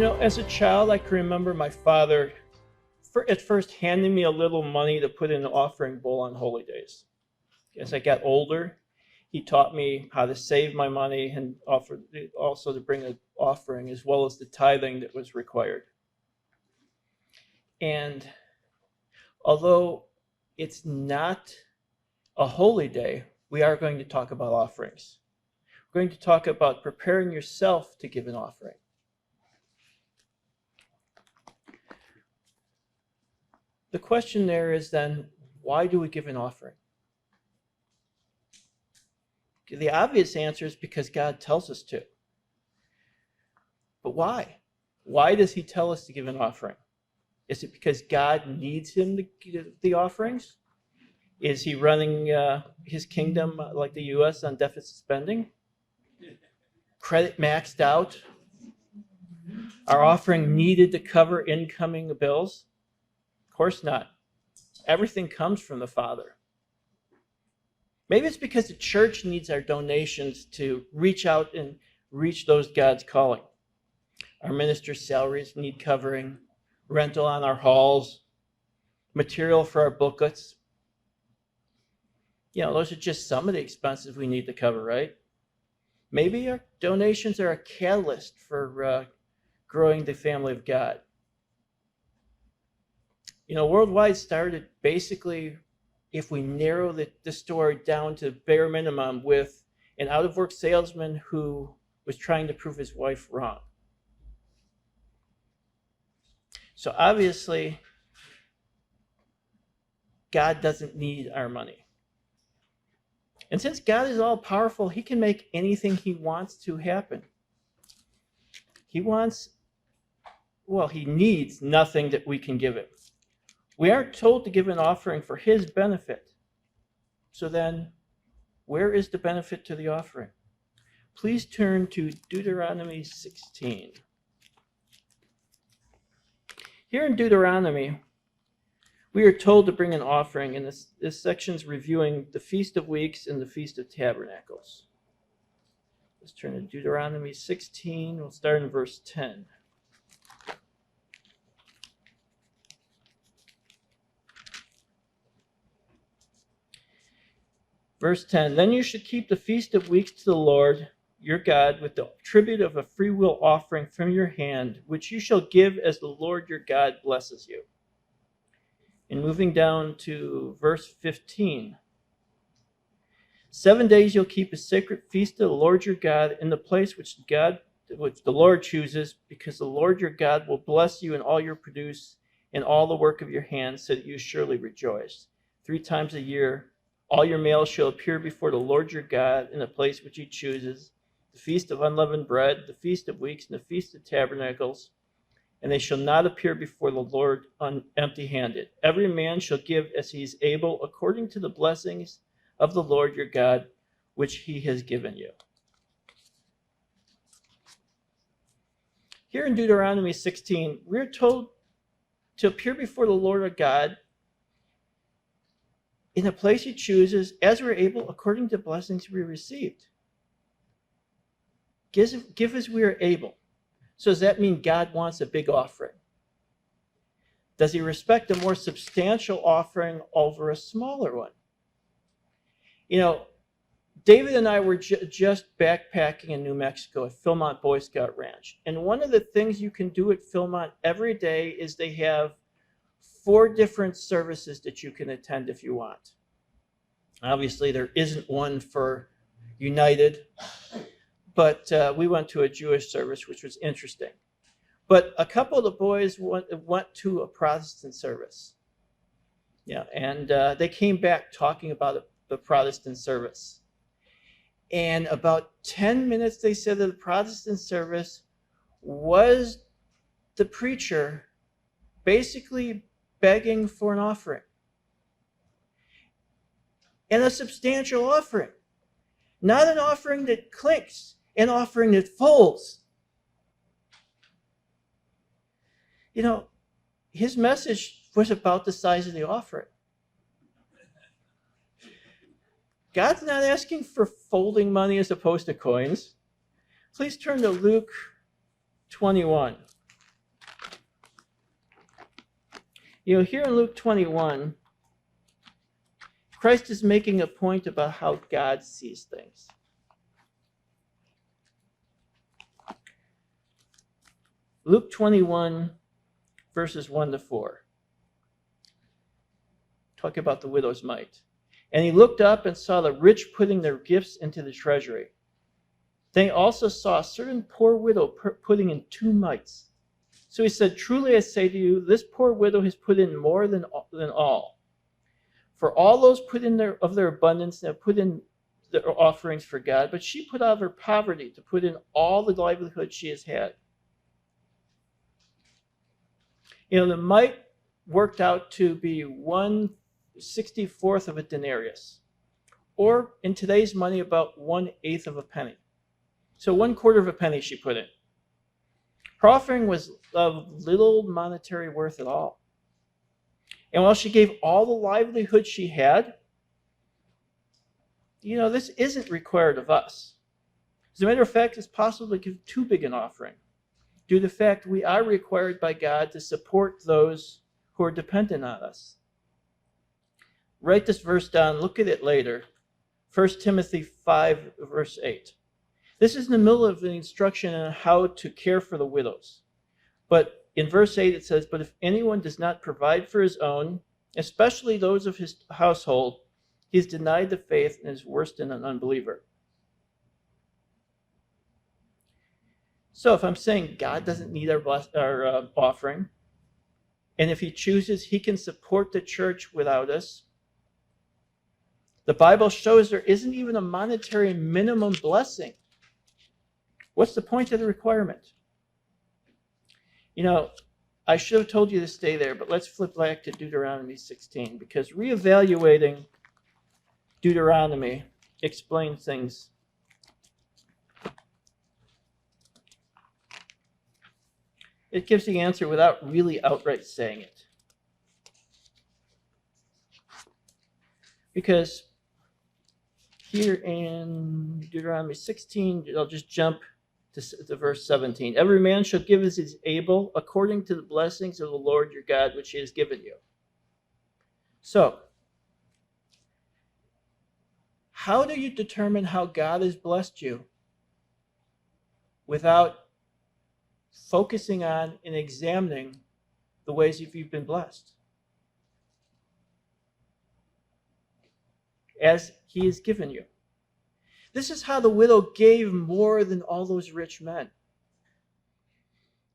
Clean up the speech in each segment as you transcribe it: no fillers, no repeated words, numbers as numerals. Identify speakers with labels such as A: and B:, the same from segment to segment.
A: As a child, I can remember my father at first handing me a little money to put in an offering bowl on holy days. As I got older, he taught me how to save my money and offered also to bring an offering as well as the tithing that was required. And although it's not a holy day, we are going to talk about offerings. We're going to talk about preparing yourself to give an offering. The question there is then, why do we give an offering? The obvious answer is because God tells us to. But why? Why does he tell us to give an offering? Is it because God needs him to give the offerings? Is he running his kingdom like the U.S. on deficit spending? Credit maxed out? Our offering needed to cover incoming bills? Of course not. Everything comes from the Father. Maybe it's because the church needs our donations to reach out and reach those God's calling. Our ministers' salaries need covering, rental on our halls, material for our booklets. Those are just some of the expenses we need to cover, right? Maybe our donations are a catalyst for growing the family of God. Worldwide started basically, if we narrow the story down to bare minimum, with an out-of-work salesman who was trying to prove his wife wrong. So obviously, God doesn't need our money. And since God is all-powerful, he can make anything he wants to happen. He needs nothing that we can give him. We aren't told to give an offering for his benefit. So then, where is the benefit to the offering? Please turn to Deuteronomy 16. Here in Deuteronomy, we are told to bring an offering, and this section is reviewing the Feast of Weeks and the Feast of Tabernacles. Let's turn to Deuteronomy 16. We'll start in verse 10. Verse 10, then you should keep the Feast of Weeks to the Lord your God with the tribute of a freewill offering from your hand, which you shall give as the Lord your God blesses you. And moving down to verse 15. 7 days you'll keep a sacred feast to the Lord your God in the place which the Lord chooses, because the Lord your God will bless you in all your produce and all the work of your hands, so that you surely rejoice. 3 times a year all your males shall appear before the Lord your God in the place which he chooses, the feast of unleavened bread, the feast of weeks, and the feast of tabernacles, and they shall not appear before the Lord empty-handed. Every man shall give as he is able, according to the blessings of the Lord your God, which he has given you. Here in Deuteronomy 16, we're told to appear before the Lord our God in the place he chooses, as we're able, according to the blessings we received. Give as we are able. So does that mean God wants a big offering? Does he respect a more substantial offering over a smaller one? David and I were just backpacking in New Mexico at Philmont Boy Scout Ranch. And one of the things you can do at Philmont every day is they have 4 different services that you can attend if you want. Obviously, there isn't one for United, but we went to a Jewish service, which was interesting. But a couple of the boys went to a Protestant service. And they came back talking about the Protestant service. And about 10 minutes, they said, that the Protestant service was the preacher basically begging for an offering. And a substantial offering. Not an offering that clinks, an offering that folds. His message was about the size of the offering. God's not asking for folding money as opposed to coins. Please turn to Luke 21. Here in Luke 21, Christ is making a point about how God sees things. Luke 21, verses 1 to 4. Talking about the widow's mite. And he looked up and saw the rich putting their gifts into the treasury. Then he also saw a certain poor widow putting in 2 mites. So he said, truly I say to you, this poor widow has put in more than all. For all those put in of their abundance, they have put in their offerings for God, but she put out of her poverty to put in all the livelihood she has had. The mite worked out to be 1/64 of a denarius, or in today's money, about 1/8 of a penny. So 1/4 of a penny she put in. Her offering was of little monetary worth at all. And while she gave all the livelihood she had, this isn't required of us. As a matter of fact, it's possible to give too big an offering, due to the fact we are required by God to support those who are dependent on us. Write this verse down, look at it later. 1 Timothy 5, verse 8. This is in the middle of the instruction on how to care for the widows. But in verse 8 it says, but if anyone does not provide for his own, especially those of his household, he is denied the faith and is worse than an unbeliever. So if I'm saying God doesn't need our offering, and if he chooses, he can support the church without us, the Bible shows there isn't even a monetary minimum blessing. What's the point of the requirement? I should have told you to stay there, but let's flip back to Deuteronomy 16, because reevaluating Deuteronomy explains things. It gives the answer without really outright saying it. Because here in Deuteronomy 16, I'll just jump to verse 17. Every man shall give as is able, according to the blessings of the Lord your God, which he has given you. So, how do you determine how God has blessed you without focusing on and examining the ways you've been blessed? As he has given you. This is how the widow gave more than all those rich men.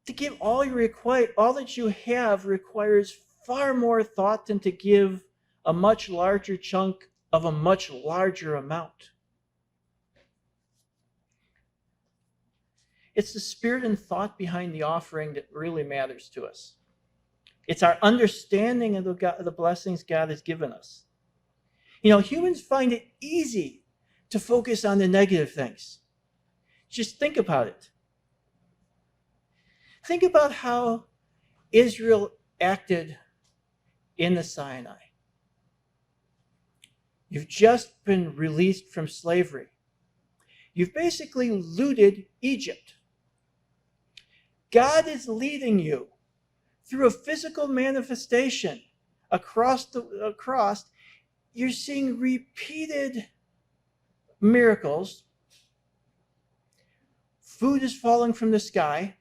A: To give all that you have requires far more thought than to give a much larger chunk of a much larger amount. It's the spirit and thought behind the offering that really matters to us. It's our understanding of the blessings God has given us. Humans find it easy to focus on the negative things. Just think about it. Think about how Israel acted in the Sinai. You've just been released from slavery. You've basically looted Egypt. God is leading you through a physical manifestation across. You're seeing repeated miracles. Food is falling from the sky.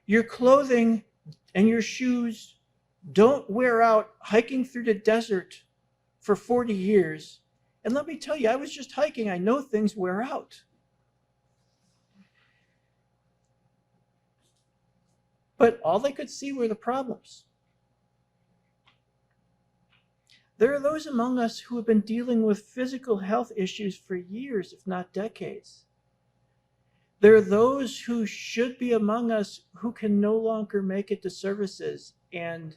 A: Your clothing and your shoes don't wear out hiking through the desert for 40 years. And let me tell you, I was just hiking. I know things wear out. But all they could see were the problems. There are those among us who have been dealing with physical health issues for years, if not decades. There are those who should be among us who can no longer make it to services, and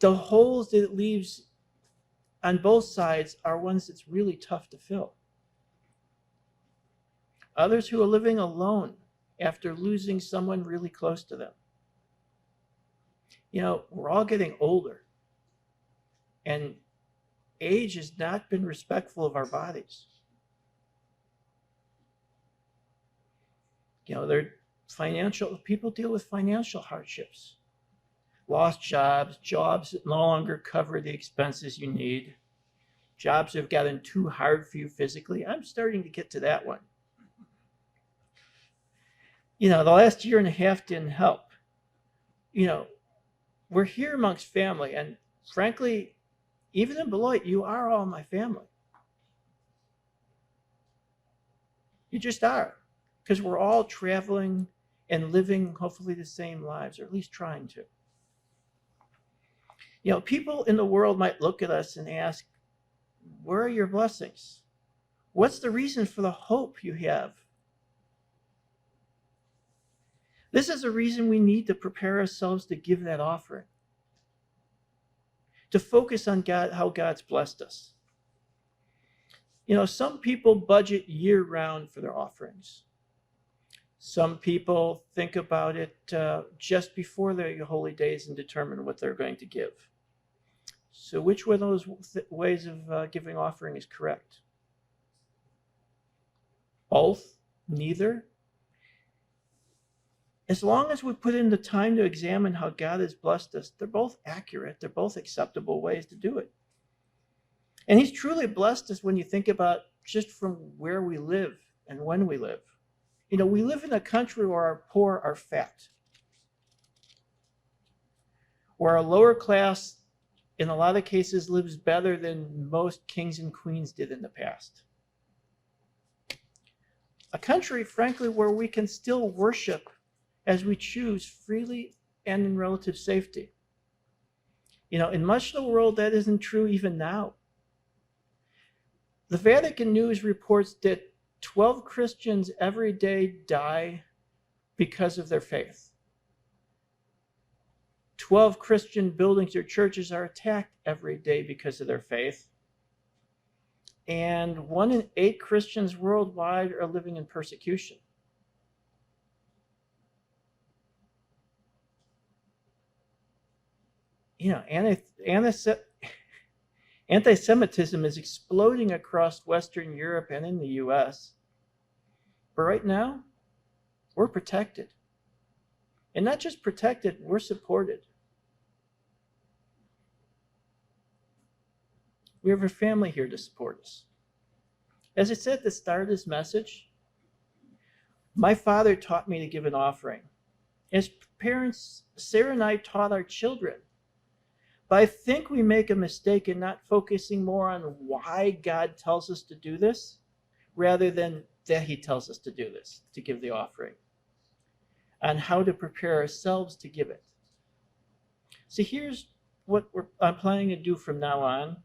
A: the holes that it leaves on both sides are ones that's really tough to fill. Others who are living alone after losing someone really close to them. We're all getting older, and age has not been respectful of our bodies. People deal with financial hardships. lost jobs that no longer cover the expenses you need, jobs that have gotten too hard for you physically. I'm starting to get to that one. The last year and a half didn't help. We're here amongst family, and frankly, even in Beloit, you are all my family. You just are, because we're all traveling and living hopefully the same lives, or at least trying to. People in the world might look at us and ask, where are your blessings? What's the reason for the hope you have? This is a reason we need to prepare ourselves to give that offering, to focus on God, how God's blessed us. Some people budget year-round for their offerings. Some people think about it just before the holy days and determine what they're going to give. So which one of those ways of giving offering is correct? Both? Neither? As long as we put in the time to examine how God has blessed us, they're both accurate. They're both acceptable ways to do it. And he's truly blessed us when you think about just from where we live and when we live. We live in a country where our poor are fat, where our lower class, in a lot of cases, lives better than most kings and queens did in the past. A country, frankly, where we can still worship as we choose freely and in relative safety. In much of the world, that isn't true even now. The Vatican News reports that 12 Christians every day die because of their faith. 12 Christian buildings or churches are attacked every day because of their faith. And 1 in 8 Christians worldwide are living in persecution. Anti-Semitism is exploding across Western Europe and in the US. But right now, we're protected. And not just protected, we're supported. We have a family here to support us. As I said at the start of this message, my father taught me to give an offering. As parents, Sarah and I taught our children. But I think we make a mistake in not focusing more on why God tells us to do this, rather than that he tells us to do this, to give the offering, and how to prepare ourselves to give it. So here's what I'm planning to do from now on.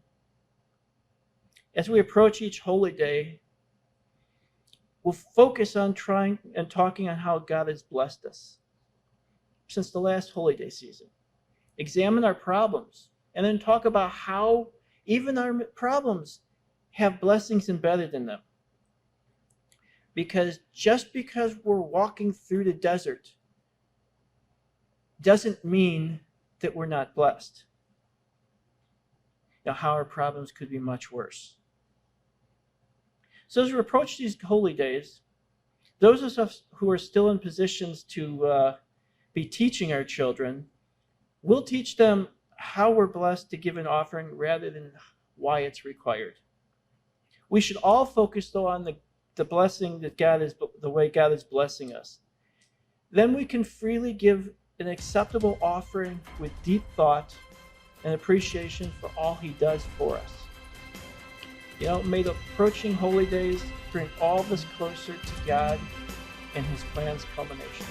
A: As we approach each holy day, we'll focus on trying and talking on how God has blessed us since the last holy day season. Examine our problems, and then talk about how even our problems have blessings embedded in them. Because just because we're walking through the desert doesn't mean that we're not blessed. How our problems could be much worse. So as we approach these holy days, those of us who are still in positions to be teaching our children, we'll teach them how we're blessed to give an offering rather than why it's required. We should all focus, though, on the blessing that God is, the way God is blessing us. Then we can freely give an acceptable offering with deep thought and appreciation for all he does for us. May the approaching holy days bring all of us closer to God and his plan's culmination.